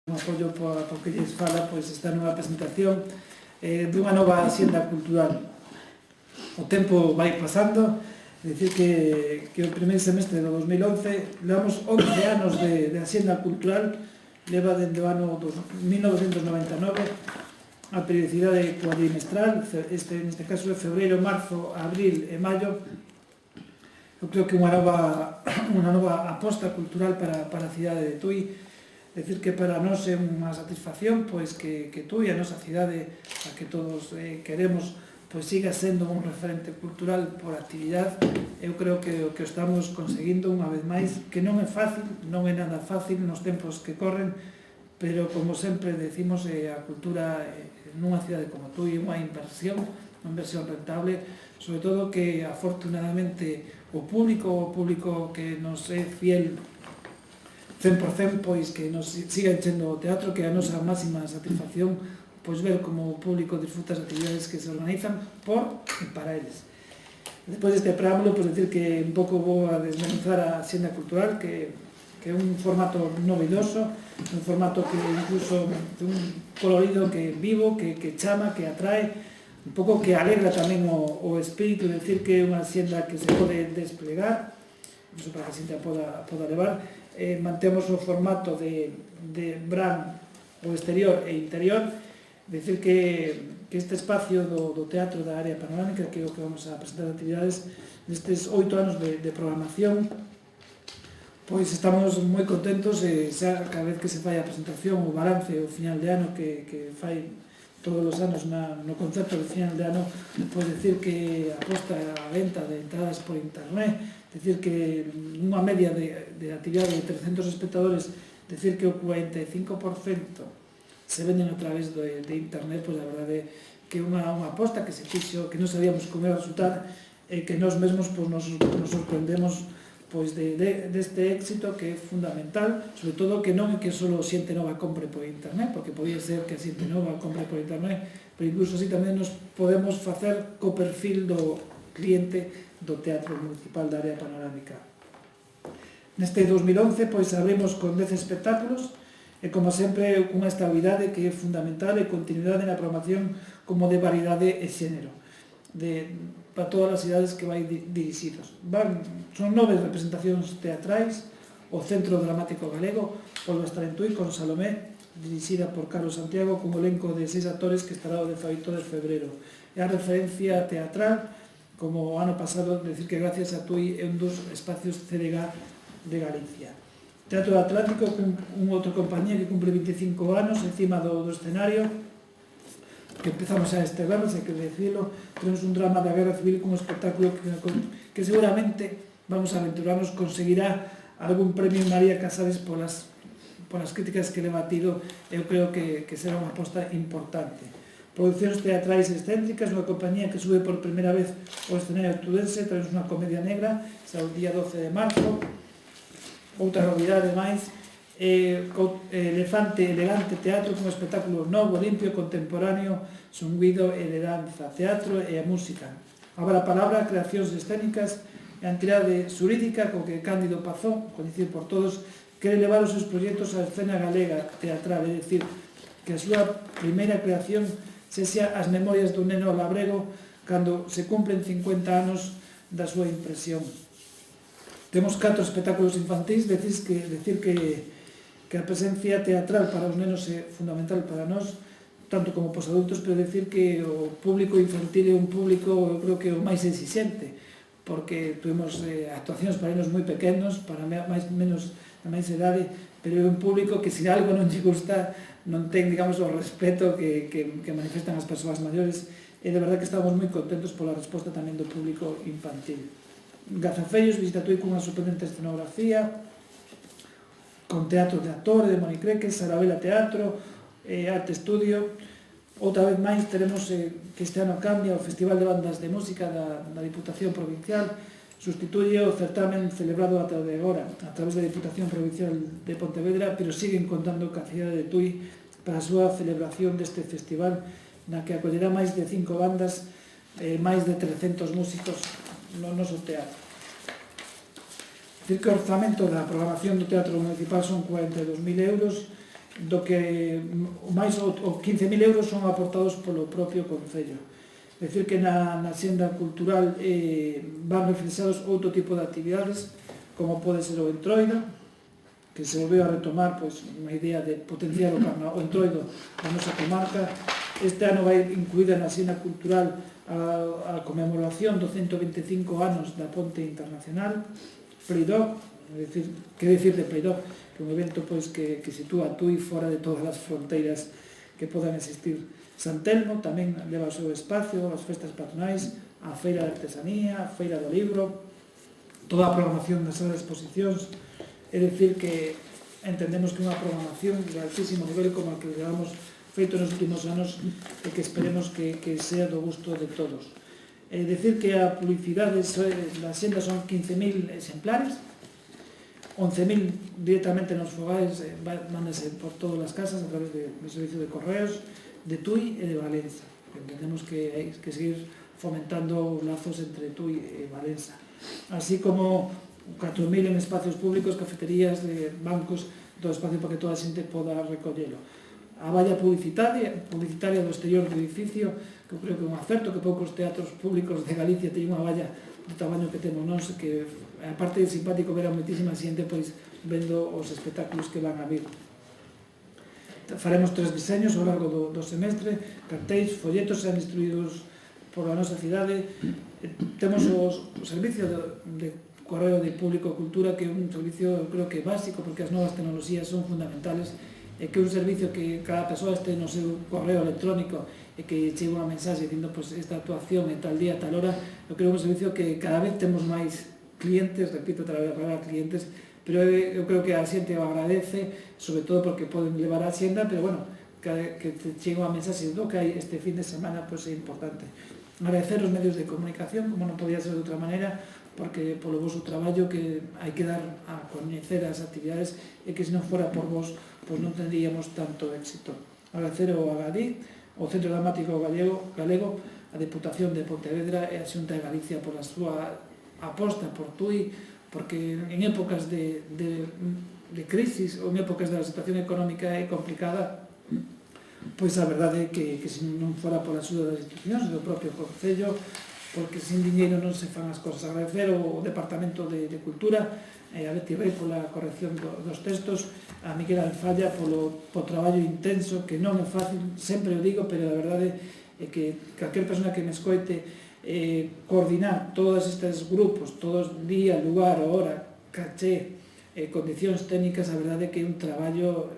un apoio para o que lles fala esta nova presentación dunha nova axenda cultural. O tempo vai pasando, é dicir que o primeiro semestre do 2011 levamos 11 anos de axenda cultural, leva dende o ano 1999 a periodicidade cuadrimestral, neste caso é febreiro, marzo, abril e maio. Eu creo que unha nova aposta cultural para a cidade de Tui. É dicir que para nós é unha satisfacción que Tui, a nosa cidade, a que todos queremos, siga sendo un referente cultural por actividade. Eu creo que o que estamos conseguindo unha vez máis, que non é fácil, non é nada fácil nos tempos que corren, pero como sempre decimos, a cultura nunha cidade como Tui é unha inversión rentable, sobre todo que afortunadamente o público que nos é fiel 100%, que nos siga enchendo o teatro, que é a nosa máxima satisfacción, ver como o público disfruta as actividades que se organizan por e para eles. Despois deste preámbulo, decir que un pouco vou a desmenuzar a axenda cultural, que é un formato novedoso, un formato que incluso un colorido que é vivo, que chama, que atrae, un pouco que alegra tamén o espírito, decir que é unha axenda que se pode desplegar, incluso para que a xente poda levar. Mantemos o formato de brand o exterior e interior, decir que este espacio do teatro da área panorámica, que é o que vamos a presentar actividades nestes 8 anos de programación, estamos moi contentos, xa cada vez que se fai a presentación, o balance, o final de ano que fai todos os anos no concerto de final de ano, decir que aposta a venta de entradas por internet, decir que unha media de actividade de 300 espectadores, decir que o 45% se venden a través de internet, a verdade que é unha aposta que se fixo, que non sabíamos como ia resultar, e que nós mesmos nos sorprendemos deste éxito, que é fundamental, sobre todo que non é que só xente nova compre por internet, porque podía ser que a xente nova compre por internet, pero incluso así tamén nos podemos facer co perfil do cliente do Teatro Municipal da Área Panorámica. Neste 2011 abrimos con 10 espectáculos e, como sempre, unha estabilidade que é fundamental e continuidade na programación como de variedade e xénero para todas as cidades que vai dirixidos. Son 9 representacións teatrais, o Centro Dramático Galego volve a estar en Tui con Salomé, dirixida por Carlos Santiago, con un elenco de 6 actores que estará o 18 de febreiro. É a referencia teatral, como o ano pasado, decir que gracias a Tui é un dos espacios CDG de Galicia. Teatro Atlántico, un outro compañía que cumple 25 anos encima do escenario, que empezamos a este vernos, hai que decirlo, tenemos un drama da guerra civil con un espectáculo que seguramente, vamos a aventurarnos, conseguirá algún premio María Casares polas críticas que le ha batido. Eu creo que será unha aposta importante. Producións teatrais excéntricas, unha compañía que sube por primeira vez ao escenario tudense, traemos unha comedia negra, xa o día 12 de marzo. Outra novidade máis, Elefante Elegante Teatro, un espectáculo novo, limpio, contemporáneo, songuido e de danza, teatro e a música. Agora a palabra, creacións escénicas e a entidade xurídica co que Cándido Pazón, coñecido por todos, quere levar os seus proxectos á escena galega teatral, é dicir, que a súa primeira creación sexa as memorias dun neno labrego cando se cumplen 50 anos da súa impresión. Temos 4 espectáculos infantís, decir que a presencia teatral para os nenos é fundamental para nós, tanto como para os adultos, pero decir que o público infantil é un público, eu creo que o máis exixente, porque tuvimos actuacións para nenos moi pequenos, para menos da máis idade, pero é un público que se algo non lle gusta, non ten, digamos, o respeto que manifestan as persoas maiores, e de verdade que estamos moi contentos pola resposta tamén do público infantil. Gazafellos visita Tui cunha sorprendente escenografía, con teatro de actor, de Monicreques, Sarabela Teatro, Arte Estudio. Outra vez máis teremos que este ano cambia o Festival de Bandas de Música da Diputación Provincial, sustituye o certamen celebrado ata de agora a través da Diputación Provincial de Pontevedra, pero siguen contando ca cidade de Tui para a súa celebración deste festival, na que acollerá máis de 5 bandas, máis de 300 músicos no noso teatro. Dicir que o orzamento da programación do Teatro Municipal son 42.000 euros, do que máis o 15.000 euros son aportados polo propio Concello. É dicir que na xenda cultural van reflexados outro tipo de actividades, como pode ser o Entroido, que se volveu a retomar unha idea de potenciar o Entroido da nosa comarca. Este ano vai incluída na xenda cultural a conmemoración do 125 anos da Ponte Internacional, Freidog, que decir de Freidog, que é un evento que sitúa a Tui fora de todas as fronteiras que podan existir. San Telmo tamén leva o seu espacio, as festas patronais, a Feira de Artesanía, a Feira do Libro, toda a programación das salas de exposicións. É dicir que entendemos que é unha programación de altísimo nivel como a que levamos feito nos últimos anos e que esperemos que sea do gusto de todos. É dicir que a publicidade da xenda son 15.000 exemplares, 11.000 directamente nos fogares, mándase por todas as casas a través do servicio de correos de Tui e de Valenza. Entendemos que hai que seguir fomentando lazos entre Tui e Valenza. Así como 4.000 en espacios públicos, cafeterías, bancos, todo espacio para que toda a xente poda recollelo. A valla publicitaria do exterior do edificio, que eu creo que é un acerto, que poucos teatros públicos de Galicia teñen unha valla do tamaño que temos nós, que aparte de simpático ver a moitísima xente pois vendo os espectáculos que van a vir. Faremos 3 diseños ao largo do semestre, cartéis, folletos serán distribuídos por a nosa cidade. Temos o servicio de correo de público cultura, que é un servicio, creo que básico, porque as novas tecnoloxías son fundamentales, e que é un servicio que cada persoa este no seu correo electrónico e que chegue unha mensaxe dicindo esta actuación é tal día, tal hora. Eu creo que é un servicio que cada vez temos máis clientes, repito outra vez a palabra clientes, pero eu creo que a xente o agradece, sobre todo porque poden levar a xenda, pero bueno, que te chegue unha mensaxe do que hai este fin de semana, pois é importante. Agradecer os medios de comunicación, como non podía ser de outra maneira, porque polo vosso traballo que hai que dar a coñecer as actividades e que se non fora por vos, pois non tendríamos tanto éxito. Agradecer ao Agadí, ao Centro Dramático Galego, a Deputación de Pontevedra e a Xunta de Galicia por a súa aposta por Tui, porque en épocas de crisis ou en épocas da situación económica é complicada, pois a verdade é que se non fora pola axuda das institucións do propio Concello, porque sin diñeiro non se fan as cosas. Agradecer ao Departamento de Cultura, a Betty Rey pola corrección dos textos, a Miguel Alfalla polo traballo intenso, que non é fácil, sempre o digo, pero a verdade é que calquer persona que me escoite coordinar todos estes grupos, todos día, lugar, hora, caché, condicións técnicas, a verdade é que é un traballo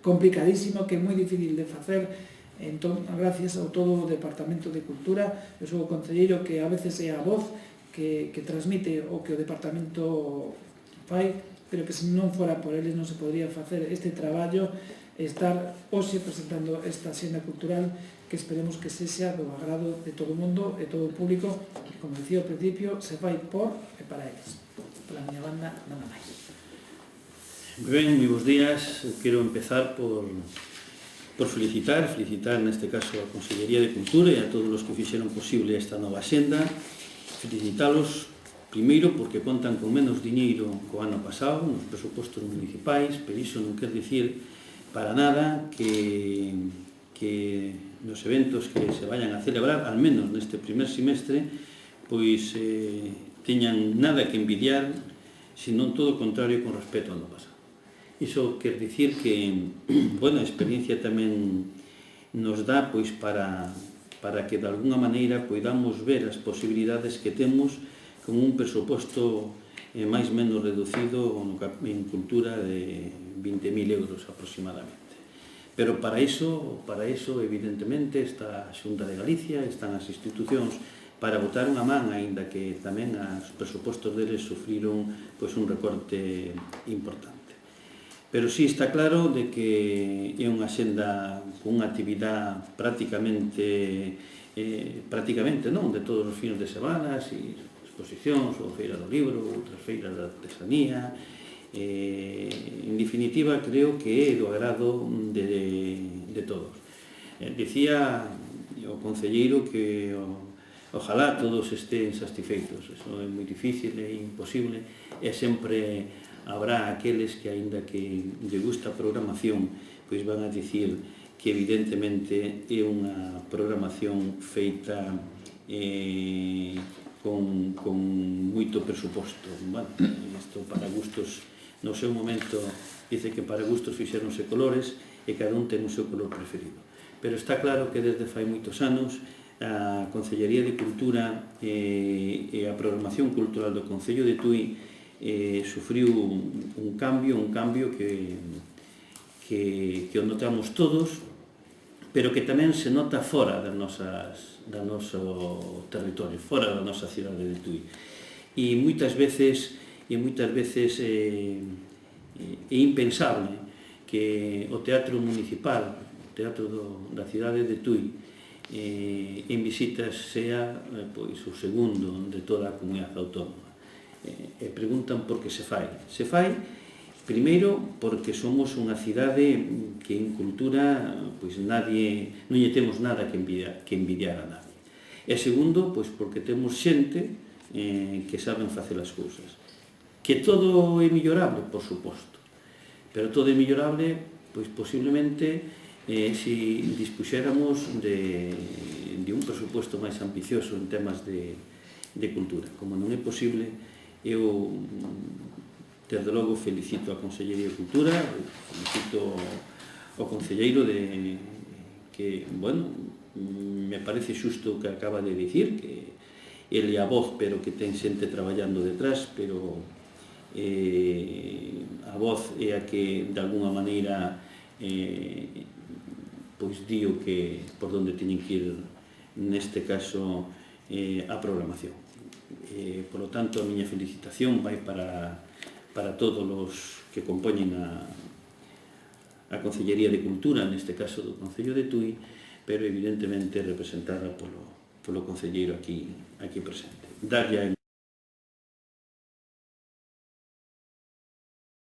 complicadísimo, que é moi difícil de facer. Entón, gracias ao todo o Departamento de Cultura, eu sou o concelleiro que a veces é a voz que transmite o que o Departamento fai, pero que se non fora por eles non se podría facer este traballo e estar hoxe presentando esta xenda cultural que esperemos que sexa do agrado de todo o mundo e todo o público, que, como dicía ao principio, se fai por e para eles. Pola miña banda, nada máis. Moi ben, moi bons días. Quero empezar por felicitar neste caso a Consellería de Cultura e a todos os que fixeron posible esta nova xenda, felicitalos primeiro porque contan con menos diñeiro co ano pasado nos presupostos municipais, pero iso non quer dicir para nada que nos eventos que se vayan a celebrar, al menos neste primer semestre, pois teñan nada que envidiar, senón todo o contrario con respecto ao ano pasado. Iso quer dicir que, bueno, a experiencia tamén nos dá pois para que de alguna maneira poidamos ver as posibilidades que temos con un presuposto máis menos reducido en cultura de 20.000 euros aproximadamente. Pero para iso, evidentemente, está a Xunta de Galicia, están as institucións para botar unha man, aínda que tamén os presupostos deles sufriron pois un recorte importante. Pero sí está claro de que é unha xenda con unha actividade prácticamente non, de todos os fines de semana, exposicións, ou feira do libro, outras feiras de artesanía. En definitiva, creo que é do agrado de todos. Dicía o concelleiro que ojalá todos estén satisfeitos. Eso é moi difícil, é imposible, é sempre habrá aqueles que, aínda que lle gusta a programación, pois van a dicir que evidentemente é unha programación feita con moito presuposto. Bueno, isto para gustos, no seu momento, dice que para gustos fixéronse colores e cada un ten o seu color preferido. Pero está claro que desde fai moitos anos a Concellería de Cultura e a programación cultural do Concello de Tui sufriu un cambio que o notamos todos, pero que tamén se nota fora do noso territorio, fora da nosa cidade de Tui. E moitas veces é impensable que o Teatro Municipal, o Teatro da cidade de Tui, en visitas sea pois o segundo de toda a comunidade autónoma. E preguntan por que se fai. Se fai, primeiro, porque somos unha cidade que en cultura pois non lle temos nada que envidiar a nadie. E segundo, pois porque temos xente que saben facer as cousas. Que todo é millorable, por suposto, pero todo é millorable, pois posiblemente se dispuxéramos de un presuposto máis ambicioso en temas de cultura. Como non é posible, eu desde logo felicito a Consellería de Cultura, felicito ao concelleiro que, bueno, me parece xusto o que acaba de dicir, que ele é a voz, pero que ten xente traballando detrás, pero a voz é a que, de alguna maneira, pois digo que por onde teñen que ir, neste caso, a programación. Por lo tanto, a miña felicitación vai para todos os que compoñen a Concellería de Cultura, neste caso do Concello de Tui, pero evidentemente representada polo concelleiro aquí presente. Darlle